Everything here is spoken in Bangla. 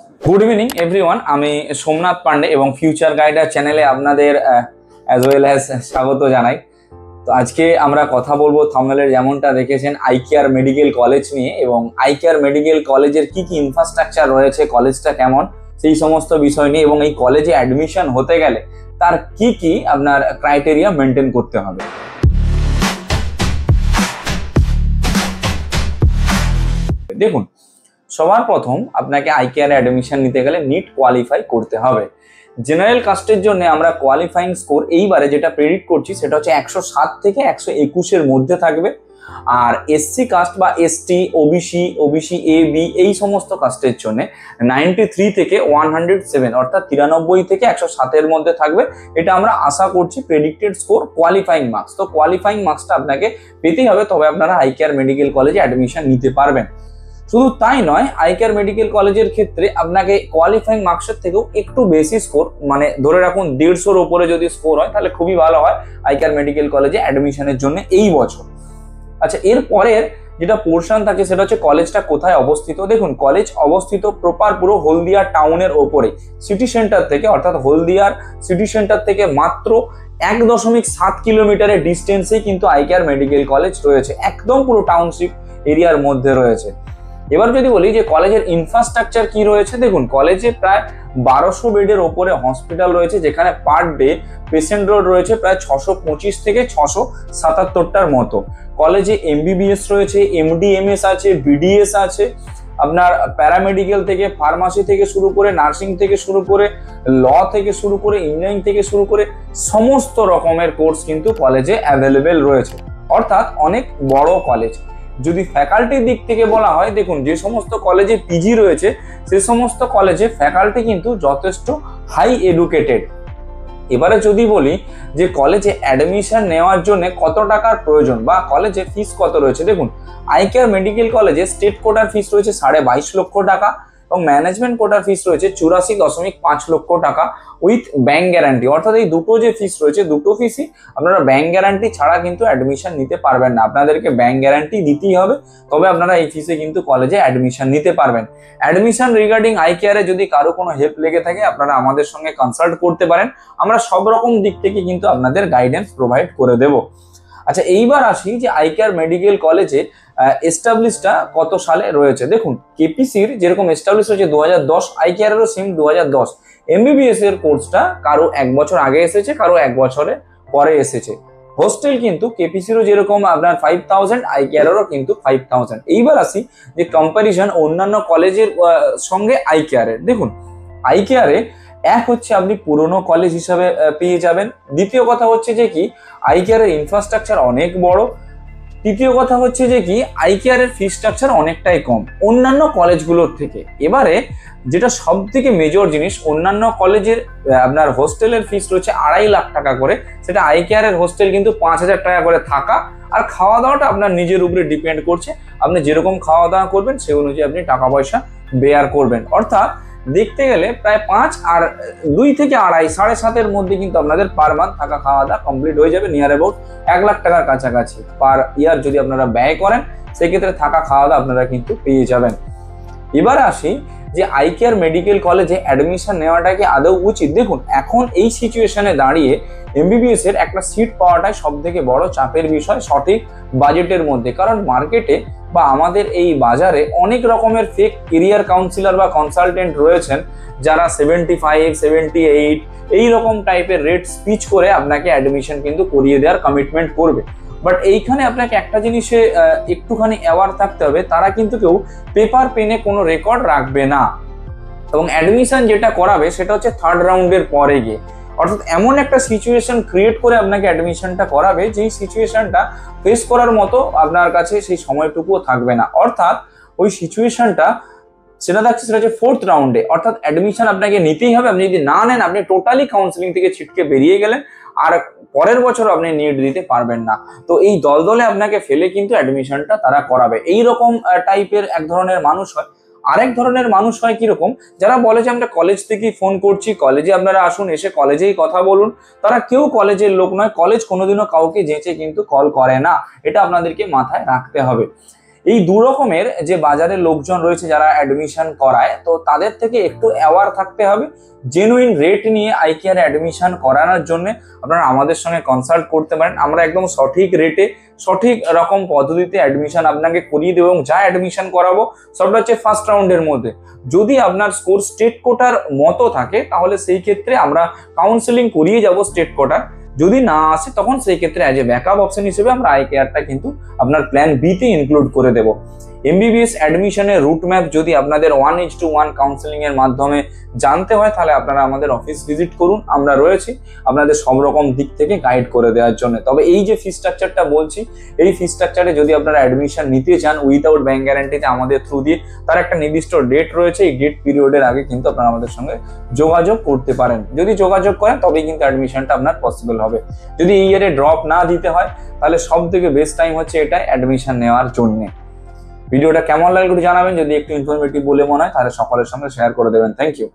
गुड इवनिंग एवरीवन আমি সোমনাথ পান্ডে এবং ফিউচার গাইডার চ্যানেলে আপনাদের অ্যাজ ওয়েল অ্যাজ স্বাগত জানাই। তো আজকে আমরা কথা বলবো থাম্বনেলের যেমনটা দেখেছেন আইকেয়ার মেডিকেল কলেজ নিয়ে, এবং আইকেয়ার মেডিকেল কলেজের কি কি ইনফ্রাস্ট্রাকচার রয়েছে, কলেজটা কেমন সেই সমস্ত বিষয় নিয়ে, এবং এই কলেজে অ্যাডমিশন হতে গেলে তার কি কি আপনার ক্রাইটেরিয়া মেনটেন করতে হবে। দেখুন, সবার প্রথম আপনাকে আইকেয়ারে অ্যাডমিশন নিতে গেলে নিট কোয়ালিফাই করতে হবে। জেনারেল কাস্টের জন্য আমরা কোয়ালিফাইং স্কোর এইবারে যেটা প্রেডিক্ট করছি সেটা হচ্ছে 107 থেকে 121-এর মধ্যে থাকবে। আর এসসি কাস্ট বা এসটি, ওবিসি এ বি এই সমস্ত কাস্টের জন্য 93 থেকে 107 অর্থাৎ 93 থেকে 107-এর মধ্যে থাকবে। এটা আমরা আশা করছি প্রেডিক্টেড স্কোর কোয়ালিফাইং মার্কস। তো কোয়ালিফাইং মার্কসটা আপনাকে পেতেই হবে, তবে আপনারা আইকেয়ার মেডিকেল কলেজে অ্যাডমিশন নিতে পারবেন। শুধু তাই নয়, আইকেয়ার মেডিকেল কলেজের ক্ষেত্রে আপনাকে কোয়ালিফাইং মার্কসের থেকেও একটু বেশি স্কোর, মানে ধরে রাখুন 150-র উপরে যদি স্কোর হয় তাহলে খুবই ভালো হয় আইকেয়ার মেডিকেল কলেজে অ্যাডমিশনের জন্য এই বছর। আচ্ছা, এর পরের যেটা পোর্শন থাকে সেটা হচ্ছে কলেজটা কোথায় অবস্থিত। দেখুন, কলেজ অবস্থিত প্রপার পুরো হলদিয়া টাউনের ওপরে, সিটি সেন্টার থেকে, অর্থাৎ হলদিয়ার সিটি সেন্টার থেকে মাত্র 1.7 কিলোমিটারের ডিস্টেন্সেই কিন্তু আইকেয়ার মেডিকেল কলেজ রয়েছে, একদম পুরো টাউনশিপ এরিয়ার মধ্যে রয়েছে। এবার যদি বলি যে কলেজের ইনফ্রাস্ট্রাকচার কি রয়েছে, দেখুন কলেজে প্রায় 1200 বেডের ওপরে হসপিটাল রয়েছে, যেখানে পার ডে পেশেন্ট লোড রয়েছে প্রায় 625 থেকে 677টার মতো। কলেজে এমবিবিএস রয়েছে, এমডিএমএস আছে, বিডিএস আছে, আপনার প্যারামেডিক্যাল থেকে, ফার্মাসি থেকে শুরু করে, নার্সিং থেকে শুরু করে, ল থেকে শুরু করে, ইঞ্জিনিয়ারিং থেকে শুরু করে সমস্ত রকমের কোর্স কিন্তু কলেজে অ্যাভেলেবেল রয়েছে, অর্থাৎ অনেক বড় কলেজ। যদি ফ্যাকাল্টির দিক থেকে বলা হয়, দেখুন যে সমস্ত কলেজে পিজি রয়েছে সে সমস্ত কলেজে ফ্যাকাল্টি কিন্তু যথেষ্ট হাই এডুকেটেড। এবারে যদি বলি যে কলেজে অ্যাডমিশন নেওয়ার জন্য কত টাকার প্রয়োজন বা কলেজে ফিস কত রয়েছে, দেখুন আইকেয়ার মেডিকেল কলেজে স্টেট কোটার ফিস রয়েছে 22.5 লক্ষ টাকা এবং ম্যানেজমেন্ট কোটার ফিস রয়েছে 84.5 লক্ষ টাকা উইথ ব্যাংক গ্যারান্টি। অর্থাৎ এই দুটো যে ফিস রয়েছে, দুটো ফিসই আপনারা ব্যাংক গ্যারান্টি ছাড়া কিন্তু অ্যাডমিশন নিতে পারবেন না, আপনাদেরকে ব্যাংক গ্যারান্টি দিতেই হবে, তবে আপনারা এই ফিসে কিন্তু কলেজে অ্যাডমিশন নিতে পারবেন। অ্যাডমিশন রিগার্ডিং আইকেয়ারে যদি কারো কোনো হেল্প লেগে থাকে আপনারা আমাদের সঙ্গে কনসাল্ট করতে পারেন, আমরা সব রকম দিক থেকে কিন্তু আপনাদের গাইডেন্স প্রোভাইড করে দেব। আচ্ছা, এইবার আসি যে আইকেয়ার মেডিকেল কলেজে এস্টাবলিশটা কত সালে রয়েছে। দেখুন, কেপিসির যেরকম এস্টাবলিশ হয়েছে 2010, আইকেয়ারেরও সেম 2010। এমবিবিএস এর কোর্সটা কারো 1 বছর আগে এসেছে, কারো 1 বছরের পরে এসেছে। হোস্টেল কিন্তু কেপিসিরও যেরকম আপনার 5000, আইকেয়ারেরও কিন্তু 5000। এইবার আসি যে কম্পারিজন অন্যান্য কলেজের সঙ্গে আইকেয়ারের। দেখুন, আইকেয়ারে এক হচ্ছে আপনি পুরনো কলেজ হিসাবে পেয়ে যাবেন, দ্বিতীয় কথা হচ্ছে যে কি আইকেয়ারের ইনফ্রাস্ট্রাকচার অনেক বড়, তৃতীয় কথা হচ্ছে যে কি আইকেয়ারের ফি স্ট্রাকচার অনেকটাই কম অন্যান্য কলেজগুলোর থেকে। এবারে যেটা সব থেকে মেজর জিনিস, অন্যান্য কলেজের আপনার হোস্টেলের ফিস রয়েছে 2.5 লাখ টাকা করে, সেটা আইকেয়ারের হোস্টেল কিন্তু 5000 টাকা করে থাকা, আর খাওয়া দাওয়াটা আপনার নিজের উপরে ডিপেন্ড করছে, আপনি যেরকম খাওয়া দাওয়া করবেন সেই অনুযায়ী আপনি টাকা পয়সা বেয়ার করবেন। অর্থাৎ দেখতে গেলে প্রায় 5 আর 2 থেকে 2.5, 7.5-এর মধ্যে কিন্তু আপনাদের পার মান্থ থাকা খাওয়া দাওয়া কমপ্লিট হয়ে যাবে, নিয়ার অ্যাবাউট 1 লাখ টাকার কাছাকাছি পার ইয়ার যদি আপনারা ব্যয় করেন, সেক্ষেত্রে থাকা খাওয়া দাওয়া আপনারা কিন্তু পেয়ে যাবেন। এবার আসি যে আইকেয়ার মেডিকেল কলেজে অ্যাডমিশন নেওয়াটা কি আদৌ উচিত। দেখুন, এখন এই সিচুয়েশনে দাঁড়িয়ে এমবিবিএস এর একটা সিট পাওয়াটাই সব থেকে বড় চাপের বিষয় সঠিক বাজেটের মধ্যে, কারণ মার্কেটে বা আমাদের এই বাজারে অনেক রকমের ফেক কেরিয়ার কাউন্সিলর বা কনসালটেন্ট রয়েছেন, যারা 75, 78 এই রকম টাইপের রেট স্পিচ করে আপনাকে অ্যাডমিশন কিন্তু করিয়ে দেওয়ার কমিটমেন্ট করবে। বাট এইখানে আপনাকে একটা জিনিসে একটুখানি অ্যাওয়ার থাকতে হবে, তারা কিন্তু কেউ পেপার পেনে কোনো রেকর্ড রাখবে না, এবং অ্যাডমিশন যেটা করাবে সেটা হচ্ছে 3rd রাউন্ডের পরে গিয়ে, অর্থাৎ এমন একটা সিচুয়েশন ক্রিয়েট করে আপনাকে অ্যাডমিশনটা করাবে যেই সিচুয়েশনটা ফেস করার মতো আপনার কাছে সেই সময়টুকুও থাকবে না। অর্থাৎ ওই সিচুয়েশনটা সেটা থাকছে সেটা হচ্ছে 4th রাউন্ডে, অর্থাৎ অ্যাডমিশন আপনাকে নিতেই হবে। আপনি যদি না নেন, আপনি টোটালি কাউন্সিলিং থেকে ছিটকে বেরিয়ে গেলেন, আর পরের বছর আপনি নিট দিতে পারবেন না। তো এই দলদলে আপনাকে ফেলে কিন্তু অ্যাডমিশনটা তারা করাবে। এই রকম টাইপের এক ধরনের মানুষ হয়। আরেক ধরনের মানুষ হয় কিরকম, যারা বলে যে আমরা কলেজ থেকেই ফোন করছি, কলেজে আপনারা আসুন, এসে কলেজেই কথা বলুন। তারা কেউ কলেজের লোক নয়, কলেজ কোনোদিনও কাউকে যেচে কিন্তু কল করে না, এটা আপনাদেরকে মাথায় রাখতে হবে। এই দু রকমের যে বাজারে লোকজন রয়েছে যারা অ্যাডমিশন করায়, তো তাদের থেকে একটু অ্যাওয়ার থাকতে হবে। জেনুইন রেট নিয়ে আইকেয়ারে অ্যাডমিশন করানোর জন্য আপনারা আমাদের সঙ্গে কনসাল্ট করতে পারেন। আমরা একদম সঠিক রেটে সঠিক রকম পদ্ধতিতে অ্যাডমিশন আপনাকে করিয়ে দেবো, এবং যা অ্যাডমিশন করাবো সবটা হচ্ছে ফার্স্ট রাউন্ডের মধ্যে। যদি আপনার স্কোর স্টেট কোটার মতো থাকে তাহলে সেই ক্ষেত্রে আমরা কাউন্সেলিং করিয়ে যাব স্টেট কোটার। যদি না আসে তখন সেই ক্ষেত্রে অ্যাজ এ ব্যাকআপ অপশন হিসেবে আমরা আইকেয়ারটা কিন্তু আপনার প্ল্যান বিতে ইনক্লুড করে দেবো। এমবিবিএস অ্যাডমিশনের রুট ম্যাপ যদি আপনাদের 1:1 কাউন্সেলিং এর মাধ্যমে জানতে হয় তাহলে আপনারা আমাদের অফিস ভিজিট করুন, আমরা রয়েছি আপনাদের সব রকম দিক থেকে গাইড করে দেওয়ার জন্য। তবে এই যে ফি স্ট্রাকচারটা বলছি, এই ফি স্ট্রাকচারে যদি আপনারা অ্যাডমিশন নিতে চান উইদাউট ব্যাংক গ্যারান্টিতে আমাদের থ্রু দিয়ে, তার একটা নির্দিষ্ট ডেট রয়েছে, এই ডেট পিরিয়ডের আগে কিন্তু আপনারা আমাদের সঙ্গে যোগাযোগ করতে পারেন। যদি যোগাযোগ করেন তবেই কিন্তু অ্যাডমিশনটা আপনার পসিবল হবে। যদি এই ইয়ারে ড্রপ না দিতে হয় তাহলে সব থেকে বেস্ট টাইম হচ্ছে এটা অ্যাডমিশন নেওয়ার জন্য। ভিডিওটা কেমন লাগলো একটু জানাবেন, যদি একটু ইনফরমেটিভ বলে মনে হয় তাহলে সকলের সঙ্গে শেয়ার করে দেবেন। Thank you.